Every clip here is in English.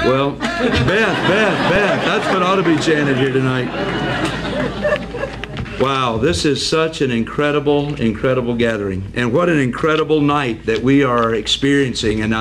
Well, Beth, that's what ought to be chanted here tonight. Wow, this is such an incredible gathering. And what an incredible night that we are experiencing. And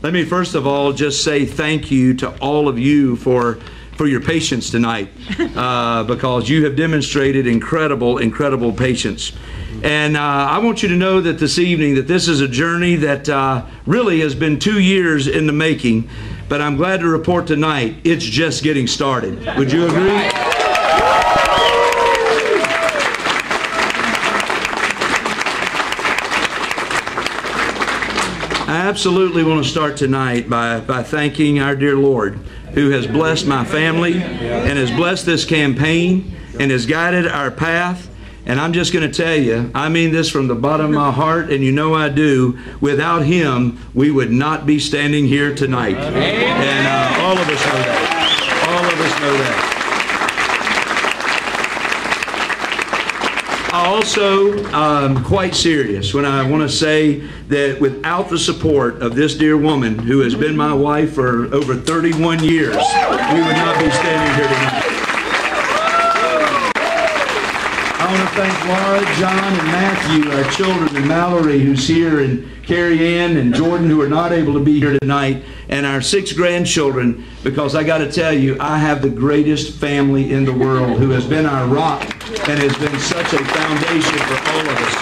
let me first of all just say thank you to all of you for your patience tonight, because you have demonstrated incredible patience. And I want you to know that this evening that this is a journey that really has been 2 years in the making, but I'm glad to report tonight it's just getting started. Would you agree? I absolutely want to start tonight by thanking our dear Lord, who has blessed my family and has blessed this campaign and has guided our path. And I'm just going to tell you, I mean this from the bottom of my heart, and you know I do. Without him, we would not be standing here tonight. And all of us know that. All of us know that. I also am quite serious when I want to say that without the support of this dear woman who has been my wife for over 31 years, we would not be standing here tonight. I want to thank Laura, John, and Matthew, our children, and Mallory, who's here, and Carrie Ann and Jordan, who are not able to be here tonight, and our 6 grandchildren, because I got to tell you, I have the greatest family in the world who has been our rock and has been such a foundation for all of us.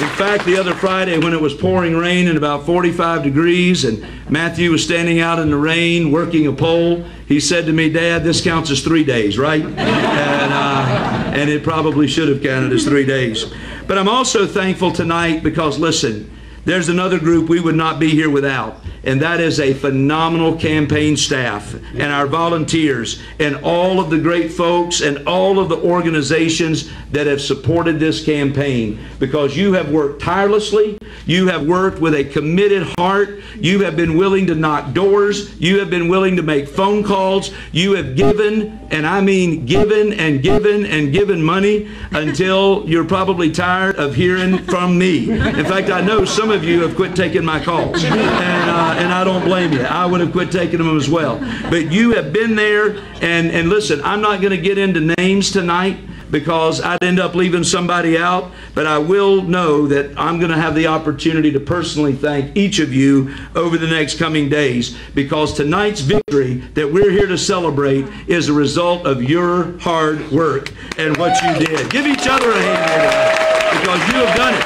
In fact, the other Friday when it was pouring rain and about 45 degrees and Matthew was standing out in the rain working a pole, he said to me, "Dad, this counts as 3 days, right?" And it probably should have counted as 3 days. But I'm also thankful tonight because, listen, there's another group we would not be here without, and that is a phenomenal campaign staff and our volunteers and all of the great folks and all of the organizations that have supported this campaign, because you have worked tirelessly, you have worked with a committed heart, you have been willing to knock doors, you have been willing to make phone calls, you have given, and I mean given and given and given money until you're probably tired of hearing from me. In fact, I know some of you have quit taking my calls, and I don't blame you. I would have quit taking them as well. But you have been there, and listen, I'm not going to get into names tonight because I'd end up leaving somebody out, but I will know that I'm going to have the opportunity to personally thank each of you over the next coming days, because tonight's victory that we're here to celebrate is a result of your hard work and what you did. Give each other a hand here tonight, because you have done it.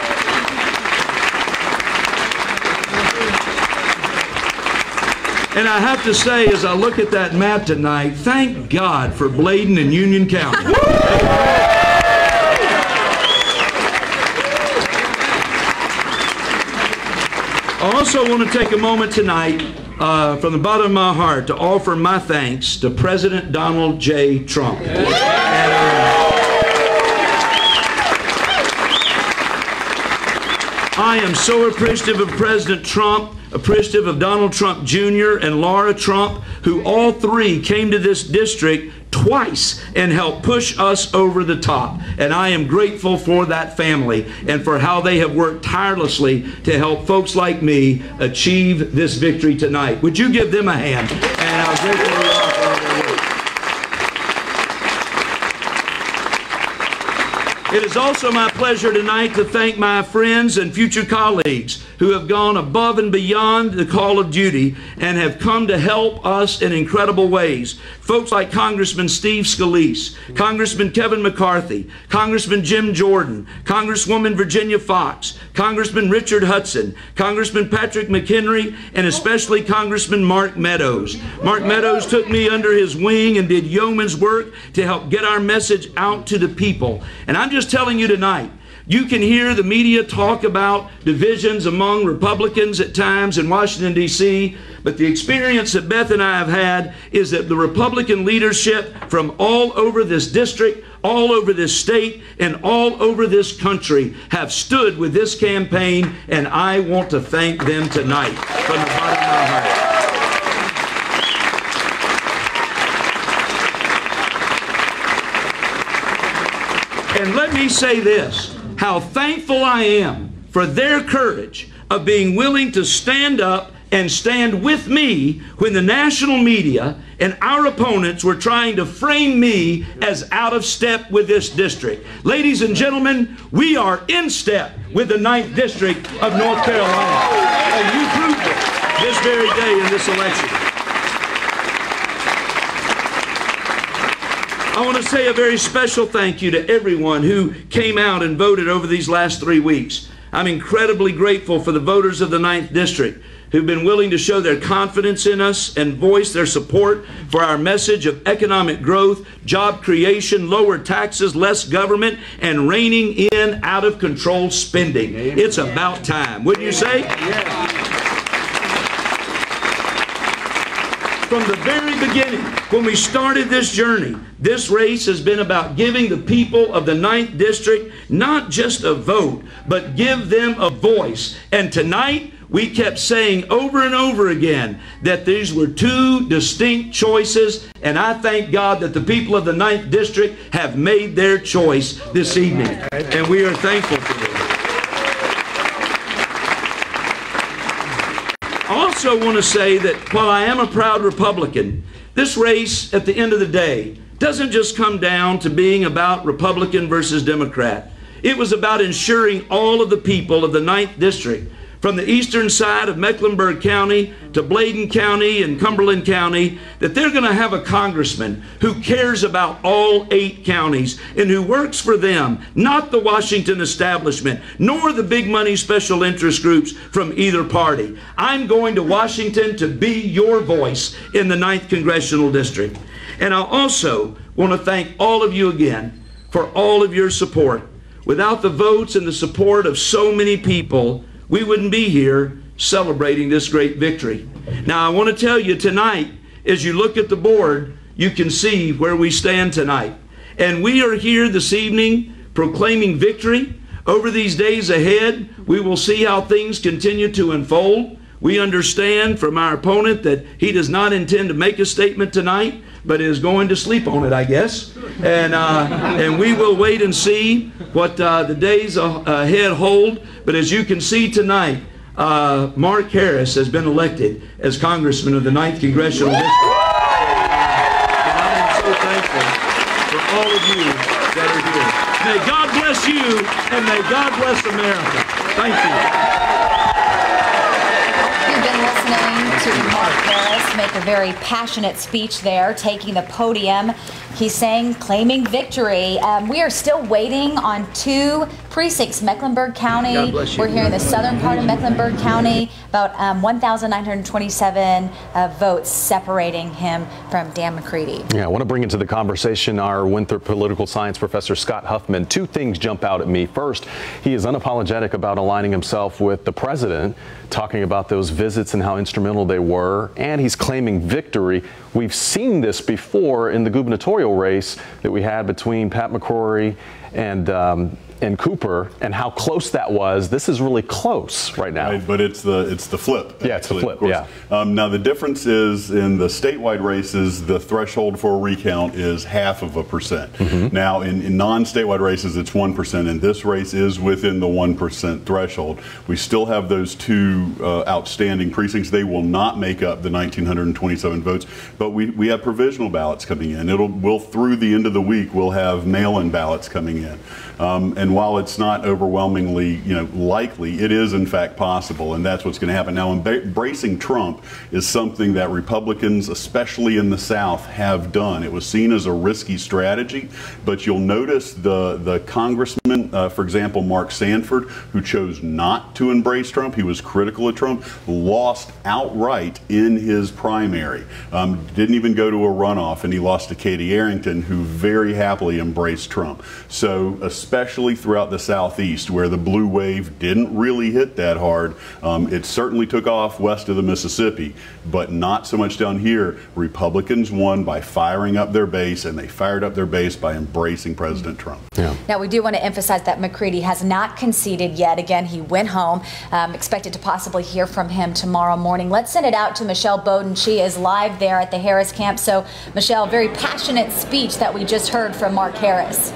And I have to say, as I look at that map tonight, thank God for Bladen and Union County. I also want to take a moment tonight, from the bottom of my heart, to offer my thanks to President Donald J. Trump. I am so appreciative of President Trump, appreciative of Donald Trump Jr. and Laura Trump, who all three came to this district twice and helped push us over the top. And I am grateful for that family and for how they have worked tirelessly to help folks like me achieve this victory tonight. Would you give them a hand? And I'm grateful for all their work. It is also my pleasure tonight to thank my friends and future colleagues who have gone above and beyond the call of duty and have come to help us in incredible ways. Folks like Congressman Steve Scalise, Congressman Kevin McCarthy, Congressman Jim Jordan, Congresswoman Virginia Fox, Congressman Richard Hudson, Congressman Patrick McHenry, and especially Congressman Mark Meadows. Mark Meadows took me under his wing and did yeoman's work to help get our message out to the people. And I'm just telling you tonight, you can hear the media talk about divisions among Republicans at times in Washington, D.C., but the experience that Beth and I have had is that the Republican leadership from all over this district, all over this state, and all over this country have stood with this campaign, and I want to thank them tonight from the bottom of my heart. And let me say this, how thankful I am for their courage of being willing to stand up and stand with me when the national media and our opponents were trying to frame me as out of step with this district. Ladies and gentlemen, we are in step with the 9th District of North Carolina. And you proved it this very day in this election. I want to say a very special thank you to everyone who came out and voted over these last 3 weeks. I'm incredibly grateful for the voters of the 9th District who've been willing to show their confidence in us and voice their support for our message of economic growth, job creation, lower taxes, less government, and reining in out-of-control spending. It's about time, wouldn't you say? Yeah. From the very beginning, when we started this journey, this race has been about giving the people of the 9th District not just a vote, but give them a voice. And tonight, we kept saying over and over again that these were two distinct choices, and I thank God that the people of the 9th District have made their choice this evening, and we are thankful for this. I also want to say that while I am a proud Republican, this race at the end of the day doesn't just come down to being about Republican versus Democrat. It was about ensuring all of the people of the 9th District, from the eastern side of Mecklenburg County to Bladen County and Cumberland County, that they're going to have a congressman who cares about all 8 counties and who works for them, not the Washington establishment, nor the big money special interest groups from either party. I'm going to Washington to be your voice in the 9th Congressional District. And I also want to thank all of you again for all of your support. Without the votes and the support of so many people, we wouldn't be here celebrating this great victory. Now, I want to tell you tonight, as you look at the board, you can see where we stand tonight. And we are here this evening proclaiming victory. Over these days ahead, we will see how things continue to unfold. We understand from our opponent that he does not intend to make a statement tonight, but is going to sleep on it, I guess. And we will wait and see what the days ahead hold. But as you can see tonight, Mark Harris has been elected as Congressman of the 9th Congressional District. And I am so thankful for all of you that are here. May God bless you, and may God bless America. Thank you. You've been listening to Mark Harris make a very passionate speech there, taking the podium. He's saying, claiming victory. We are still waiting on 2 precincts, Mecklenburg County. God bless you. We're here in the southern part of Mecklenburg County. About 1,927 votes separating him from Dan McCready. Yeah, I want to bring into the conversation our Winthrop political science professor, Scott Huffman. 2 things jump out at me. First, he is unapologetic about aligning himself with the president, talking about those visits and how instrumental they were, and he's claiming victory. We've seen this before in the gubernatorial race that we had between Pat McCrory and Cooper, and how close that was. This is really close right now. Right, but it's the flip. Yeah, it's the flip. Yeah. Now the difference is in the statewide races, the threshold for a recount is 0.5%. Mm-hmm. Now in non-statewide races, it's 1%, and this race is within the 1% threshold. We still have those 2 outstanding precincts. They will not make up the 1,927 votes, but we have provisional ballots coming in. We'll through the end of the week, we'll have mail-in ballots coming in. And while it's not overwhelmingly, likely, it is in fact possible, and that's what's going to happen. Now, embracing Trump is something that Republicans, especially in the South, have done. It was seen as a risky strategy, but you'll notice the congressman, for example, Mark Sanford, who chose not to embrace Trump, he was critical of Trump, lost outright in his primary. Didn't even go to a runoff, and he lost to Katie Arrington, who very happily embraced Trump. So, especially throughout the Southeast, where the blue wave didn't really hit that hard. It certainly took off west of the Mississippi, but not so much down here. Republicans won by firing up their base, and they fired up their base by embracing President Trump. Yeah. Now, we do want to emphasize that McCready has not conceded yet. Again, he went home. Expected to possibly hear from him tomorrow morning. Let's send it out to Michelle Bowden. She is live there at the Harris camp. So, Michelle, very passionate speech that we just heard from Mark Harris.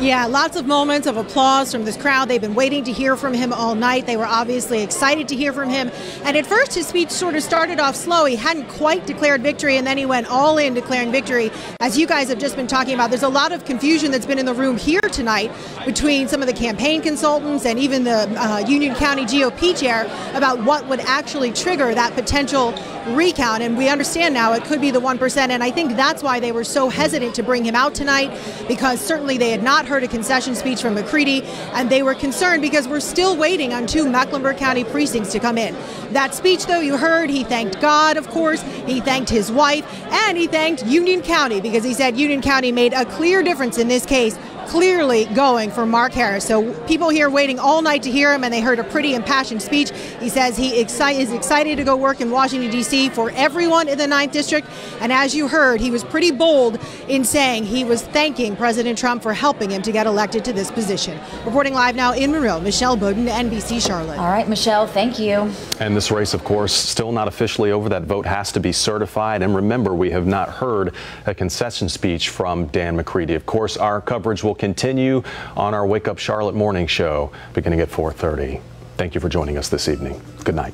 Yeah, lots of moments of applause from this crowd. They've been waiting to hear from him all night. They were obviously excited to hear from him. And at first, his speech sort of started off slow. He hadn't quite declared victory, and then he went all in declaring victory. As you guys have just been talking about, there's a lot of confusion that's been in the room here tonight between some of the campaign consultants and even the Union County GOP chair about what would actually trigger that potential recount. And we understand now it could be the 1%. And I think that's why they were so hesitant to bring him out tonight, because certainly they had not heard a concession speech from McCready, and they were concerned because we're still waiting on 2 Mecklenburg County precincts to come in. That speech, though, you heard, he thanked God, of course, he thanked his wife, and he thanked Union County, because he said Union County made a clear difference in this case, clearly going for Mark Harris. So people here waiting all night to hear him, and they heard a pretty impassioned speech. He says he is excited to go work in Washington, D.C. for everyone in the 9th District. And as you heard, he was pretty bold in saying he was thanking President Trump for helping him to get elected to this position. Reporting live now in Monroe, Michelle Bowden, NBC Charlotte. All right, Michelle, thank you. And this race, of course, still not officially over. That vote has to be certified. And remember, we have not heard a concession speech from Dan McCready. Of course, our coverage will continue on our Wake Up Charlotte morning show beginning at 4:30. Thank you for joining us this evening. Good night.